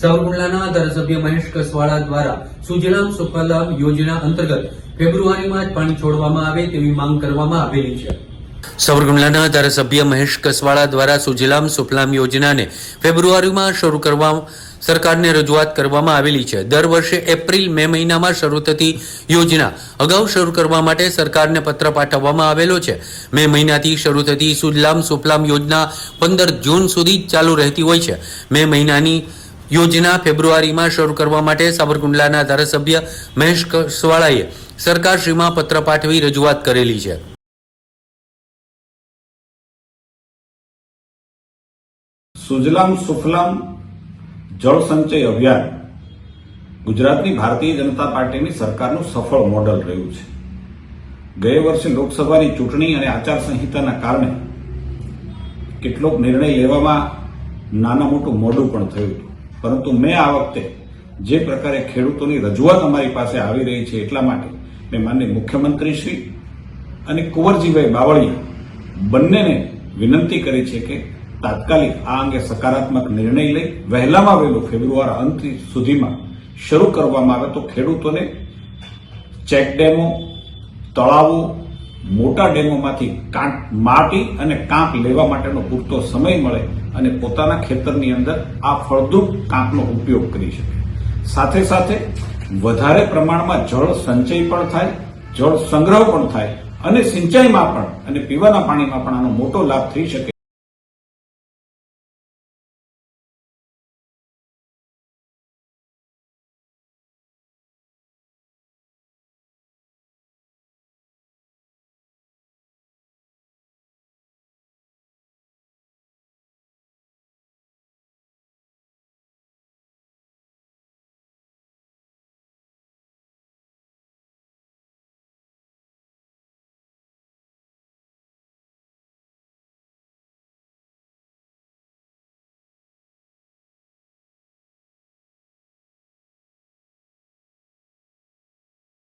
સાવરકુંડલાના ધારાસભ્ય મહેશ કસવાળા દ્વારા સુજલામ સુફલામ યોજના અંતર્ગત ફેબ્રુઆરીમાં જ પાણી છોડવામાં આવે તેવી માંગ કરવામાં આવેલી છે। સાવરકુંડલાના ધારાસભ્ય મહેશ કસવાળા દ્વારા સુજલામ સુફલામ યોજનાને ફેબ્રુઆરીમાં શરૂ કરવા સરકારને રજૂઆત કરવામાં આવેલી છે। દર વર્ષે એપ્રિલ મે મહિનામાં શરૂ થતી યોજના અગાઉ શરૂ કરવા માટે સરકારને પત્ર પાઠવવામાં આવેલો છે। મે મહિનાથી શરૂ થતી સુજલામ સુફલામ યોજના 15 જૂન સુધી ચાલુ રહેતી હોય છે। મે મહિનાની યોજના ફેબ્રુઆરીમાં શરૂ કરવા માટે સાવરકુંડલાના ધારાસભ્ય મહેશ કસવાળાએ સરકારશ્રીમાં પત્ર પાઠવી રજૂઆત કરેલી છે। સુજલામ સુફલામ જળ સંચય અભિયાન ગુજરાતની ભારતીય જનતા પાર્ટીની સરકારનું સફળ મોડલ રહ્યું છે। ગયે વર્ષે લોકસભાની ચૂંટણી અને આચારસંહિતાના કારણે કેટલોક નિર્ણય લેવામાં નાના મોટું મોડું પણ થયું હતું, પરંતુ મેં આ વખતે જે પ્રકારે ખેડૂતોની રજૂઆત અમારી પાસે આવી રહી છે એટલા માટે મેં માનનીય મુખ્યમંત્રી શ્રી અને કુંવરજીભાઈ બાવળિયા બંનેને વિનંતી કરી છે કે તાત્કાલિક આ અંગે સકારાત્મક નિર્ણય લઈ વહેલામાં વહેલું ફેબ્રુઆરી અંત સુધીમાં શરૂ કરવામાં આવે તો ખેડૂતોને ચેક ડેમો, તળાવો, મોટા ડેમોમાંથી માટી અને કાંપ લેવા માટેનો પૂરતો સમય મળે અને પોતાના ખેતરની અંદર આ ફળદ્રુપ કાંપનો ઉપયોગ કરી શકે। સાથે સાથે વધારે પ્રમાણમાં જળ સંચય પણ થાય, જળ સંગ્રહ પણ થાય અને સિંચાઈમાં પણ અને પીવાના પાણીમાં પણ આનો મોટો લાભ થઈ શકે